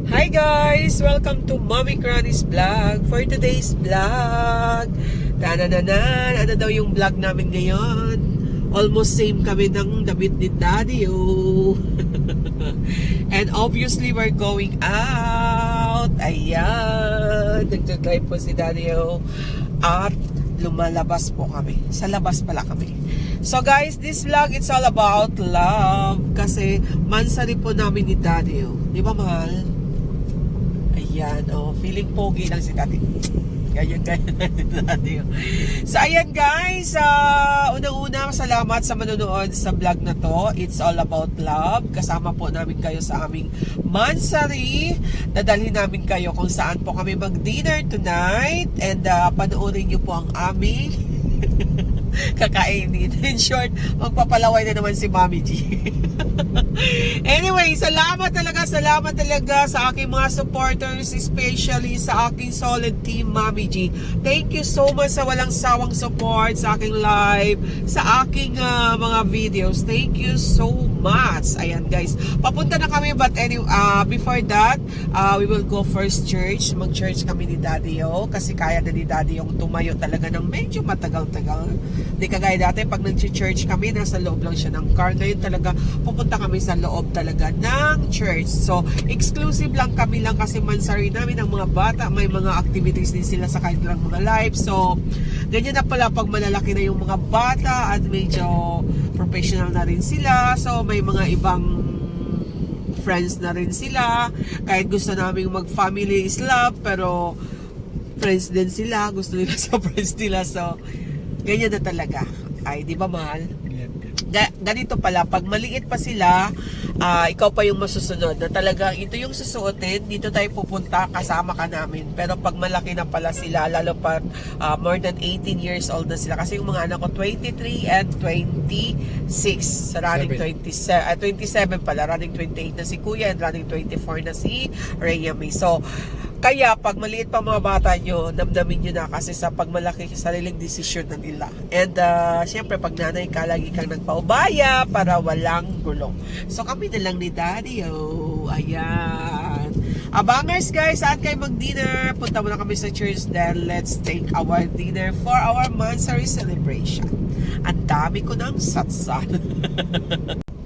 Hi guys! Welcome to Mommy Granny's Vlog. For today's vlog, tanananan, ano daw yung vlog namin ngayon? Almost same kami ng damit ni Daddy, oh. And obviously, we're going out. Ayan. Nagdadrive po si Daddy, oh. At lumalabas po kami. Sa labas pala kami. So guys, this vlog, it's all about love. Kasi mansari po namin ni Daddy, oh. Di ba, mahal? Ayan, oh, feeling pogi lang si Daddy. Ganyan si Daddy. So, ayan guys, unang-una, salamat sa manonood sa vlog na to. It's all about love. Kasama po namin kayo sa aming mansari. Dadalhin namin kayo kung saan po kami mag-dinner tonight. And panoorin nyo po ang aming kakainin. In short, magpapalaway na naman si Mami G. Anyway, salamat talaga sa aking mga supporters, especially sa aking solid team, Mami G. Thank you so much sa walang sawang support sa aking live, sa aking mga videos. Thank you so much. Ayan guys, papunta na kami, but anyway, before that, we will go first church. Mag-church kami ni Daddy, oh, kasi kaya na ni Daddy yung tumayo talaga ng medyo matagal-tagal. Di kagaya dati, pag nag-church kami, nasa loob lang siya ng car. Ngayon talaga, pupunta kami sa loob talaga ng church. So, exclusive lang kami lang kasi mansari namin ang mga bata. May mga activities din sila sa kanilang mga live. So, ganyan na pala pag malalaki na yung mga bata at medyo professional na rin sila. So, may mga ibang friends na rin sila. Kahit gusto namin mag-family is love, pero friends din sila. Gusto nila sa friends nila. So, ganyan na talaga. Ay, di ba mahal? Ganito pala, pag maliit pa sila, ikaw pa yung masusunod na talagang ito yung susuotin, dito tayo pupunta, kasama ka namin. Pero pag malaki na pala sila, lalo pa more than 18 years old na sila, kasi yung mga anak ko 23 and 26, running 27 pala, running 28 na si Kuya and running 24 na si Rhea May. So, kaya pag maliit pa mga bata nyo, damdamin nyo na kasi sa pagmalaki, sariling desisyon na nila. And syempre pag nanay ka, lagi kang nagpaubaya para walang gulong. So kami na lang ni Daddy, oh. Ayan. Abangers guys, saan kayo mag-dinner? Punta muna kami sa church, then let's take our dinner for our mansari celebration. Ang dami ko ng satsan.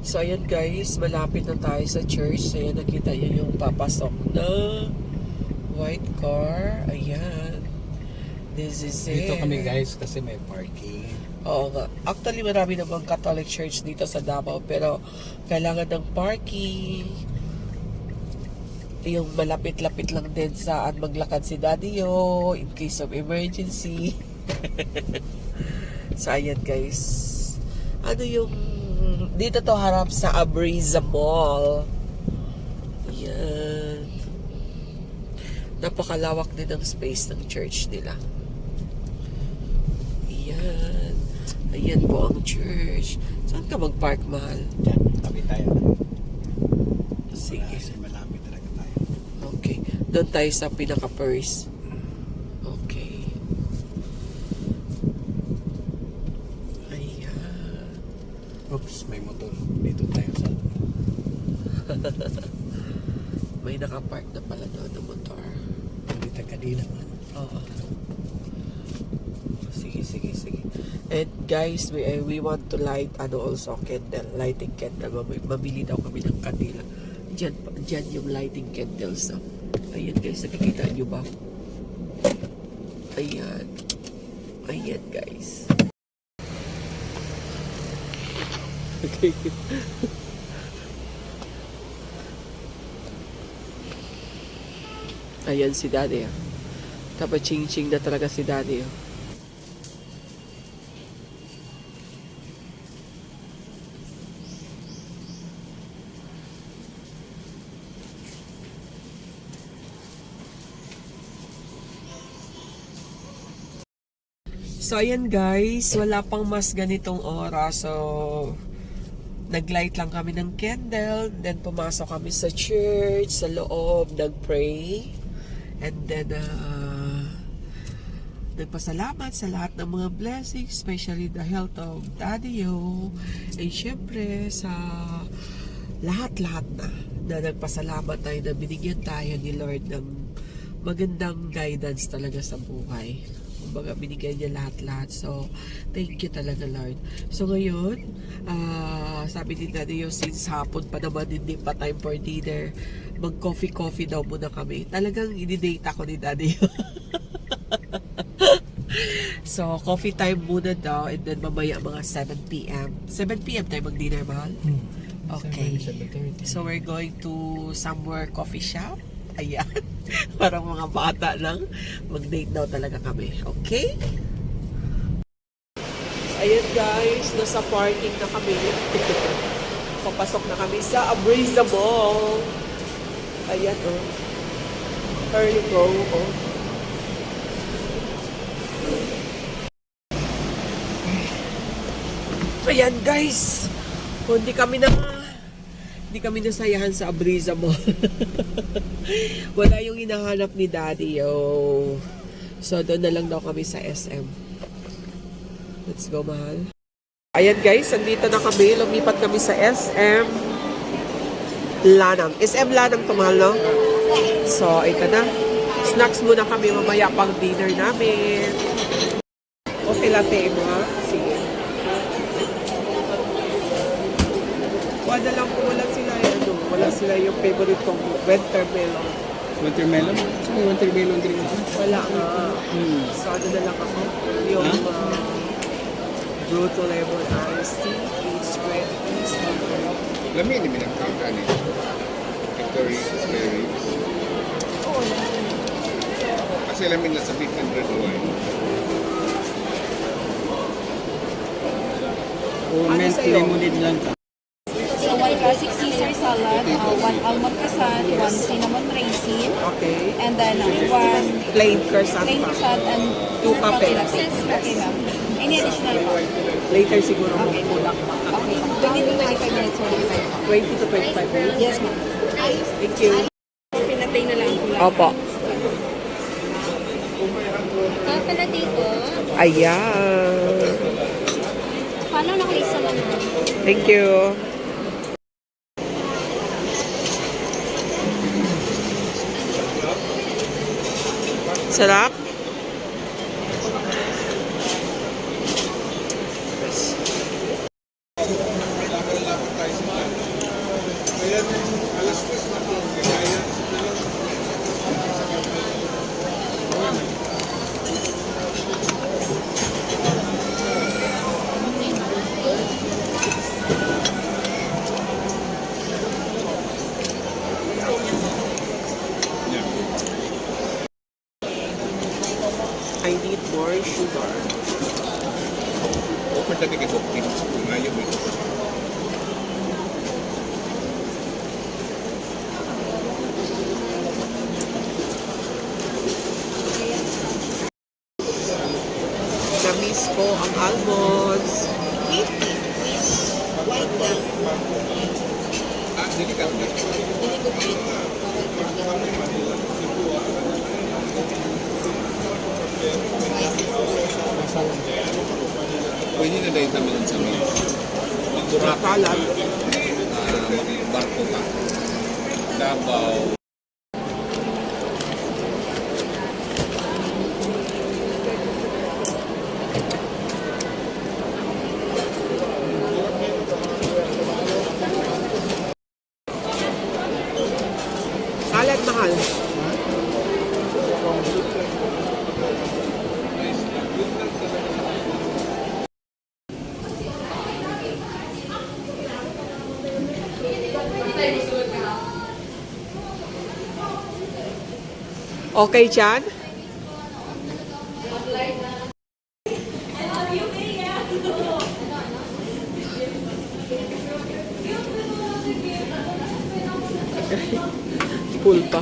So ayan guys, malapit na tayo sa church. Ayan, nakita nyo yung papasok na white car. Ayan. This is it. Dito kami guys kasi may parking. Oo nga. Actually, marami namang Catholic Church dito sa Davao, pero kailangan ng parking. Yung malapit-lapit lang din saan maglakad si Daddy, oh, in case of emergency. So, ayan guys. Ano yung dito to harap sa Abriza Mall. Ayan. Napakalawak din ang space ng church nila. Ayan. Ayan po ang church. Saan ka mag-park, mahal? Diyan, tabi tayo. Sige. Kasi malapit talaga tayo. Okay. Doon tayo sa pinaka-first. Okay. Ayan. Oops, may motor. Dito tayo sa... May nakapark na pala doon ng motor. Dito kadila man. Oo. Sige. And guys, we want to light also candle, lighting candle. Mabili daw kami ng kandila. Diyan yung lighting candles. Ayan guys, nakikita nyo ba? Ayan. Ayan guys. Okay. Ayan si Daddy. Tapos ching-ching na talaga si Daddy. So, ayan guys, wala pang mas ganitong oras. So, nag-light lang kami ng candle. Then, pumasok kami sa church, sa loob, nag-pray. And then, nagpasalamat sa lahat ng mga blessings, especially the health of Daddy Yo. And syempre, sa lahat-lahat na. na nagpasalamat tayo na binigyan tayo ni Lord ng magandang guidance talaga sa buhay. Kumbaga, binigyan niya lahat-lahat. So, thank you talaga, Lord. So, ngayon, sabi ni Daddy Yo, since hapon pa naman, hindi pa time for dinner, mag-coffee daw muna kami. Talagang i-date ako ni Daddy Yo. So, coffee time muna daw, and then mamaya mga 7 p.m. 7 p.m. tayo mag-dinner, mahal? Okay. 7:30. So, we're going to somewhere coffee shop. Ayan. Parang mga bata lang. Mag-date daw talaga kami. Okay? So, ayan guys. Nasa parking na kami. Papasok na kami sa Abriza Mall. Ayan oh. There you go. Oh. Ayan guys. Hindi kami nasayahan sa Abriza Mall. Wala yung hinahanap ni Daddy yo. So doon na lang daw kami sa SM. Let's go, mahal. Ayan guys, andito na kami. Lumipat kami sa SM Lanang. SM Lanang to, mahal, no? So, ito na. Snacks muna kami mamaya pang dinner namin. Okay latte mo, ha? Sige. Wala lang po, wala sila yung favorite kong watermelon. Watermelon? Saan yung watermelon drink ito? Wala nga. So ano na lang ako? Yung Brutal Lemon Iced Tea, peach spread, peach strawberry. Lami ni pinagkaitan eh. Victory berries. Oo. Kasi lamin na sa beef and red wine. O Ano mint sa'yo? lemonade lang ka? So, one classic Caesar salad, one almond croissant, one cinnamon raisin, Okay. and then one Plain croissant plain pa. croissant and Two coffee cafes. latte. Okay, ma'am. Any additional po? Later siguro Okay. kulang pa. Okay. 20 to 25 minutes for delivery. 20 to 25 minutes. Yes, ma'am. Thank you. Coffee latte na lang po lang. Opo. Coffee latte ko. Ayan. Paano nakalisa lang mo? Thank you. Sarap. I need more sugar. Open tadi kay Bokti. Ngayon eh. Na-miss ko ang almonds. Ah, dili ka na. Pwede na dahil naman sa mga Magburak. Salad. Magbarko ka. Davao. Salad, mahal. Okay, Chan? Full pa.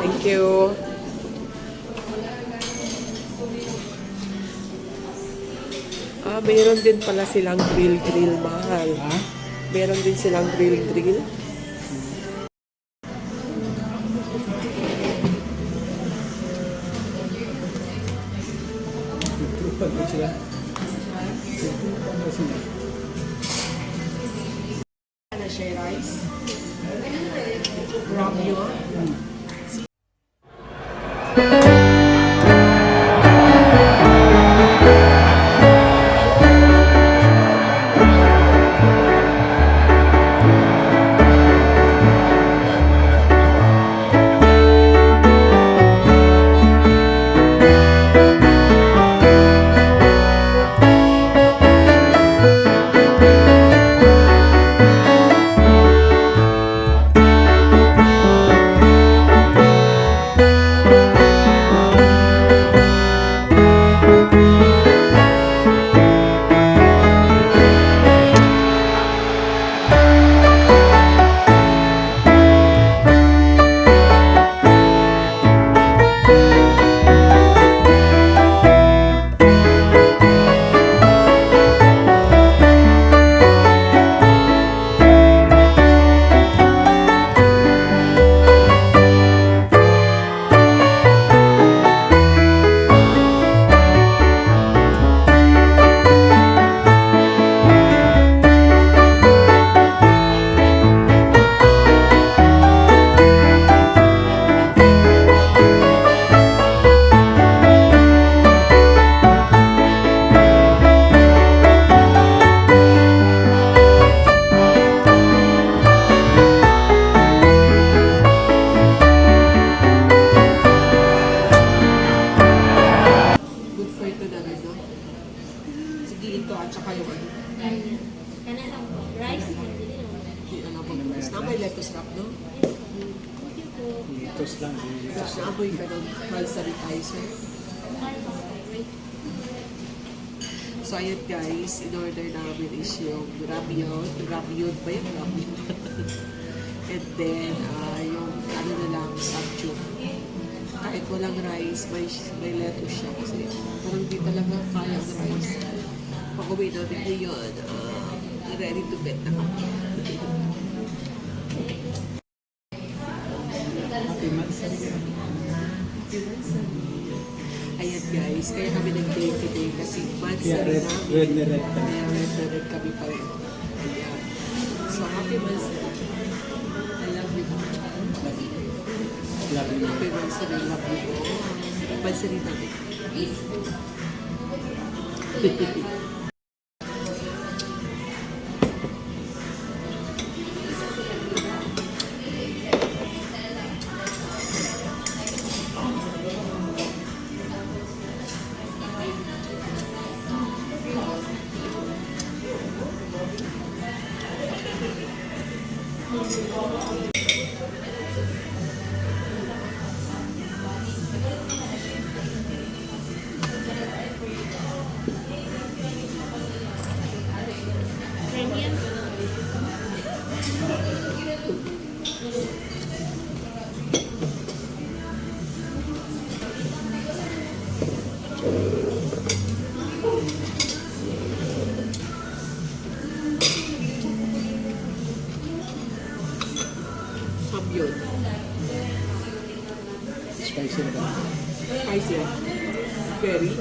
Thank you. Mayroon din pala silang grill, mahal. Ha? Meron din silang grill. Pag sila. Shay rice. Ramyun. Good for ito na rin, no? Sige, ito at saka yung ano. Kana lang po. Rice. Ano ba? Basta may lettuce wrap, no? Litos lang. Tapos naamoy ka ng pulsarizer. So, ayan guys, in order namin is yung ramyun. Ramyun ba yun? Ramyun. And then, yung ano na lang, samgyup. Kahit walang rice, may lettuce siya kasi parang di talaga kaya ang rice. Pag uwi namin ngayon, ready to bed na kami. Happy Mansari. Ayan guys, kaya kami nag-day today kasi months Kaya na rin red, namin. red na red kami. Kaya red na red kami pa rin. Ayan. So, happy months na. I love you. Love you. Happy months na. I love you. Pansarin namin. Premium. Samgyup. Spicy na ba? Spicy. Very.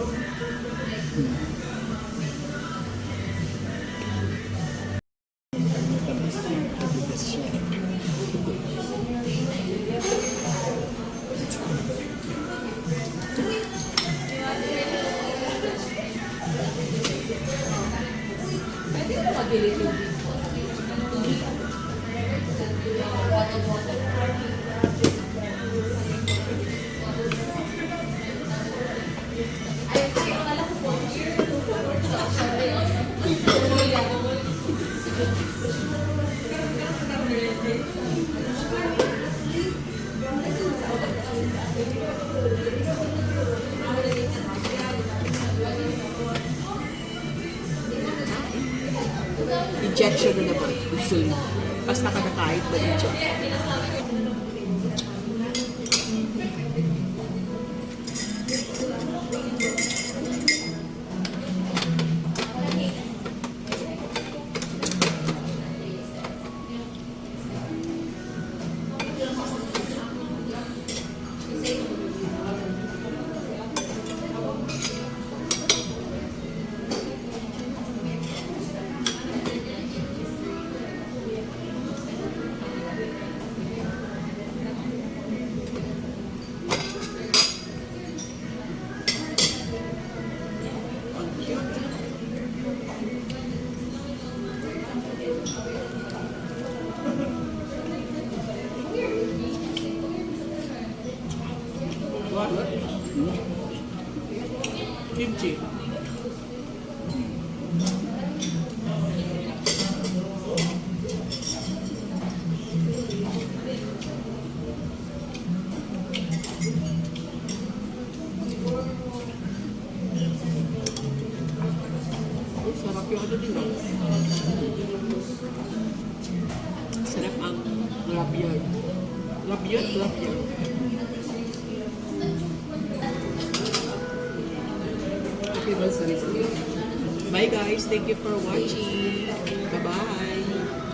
Injection na naman. Insulin. Basta ka nakahit na injection. Kimchi. Oh, sarap yung ano din. Sarap ang labian. Labian. Happy birthday. Bye guys. Thank you for watching. Bye-bye.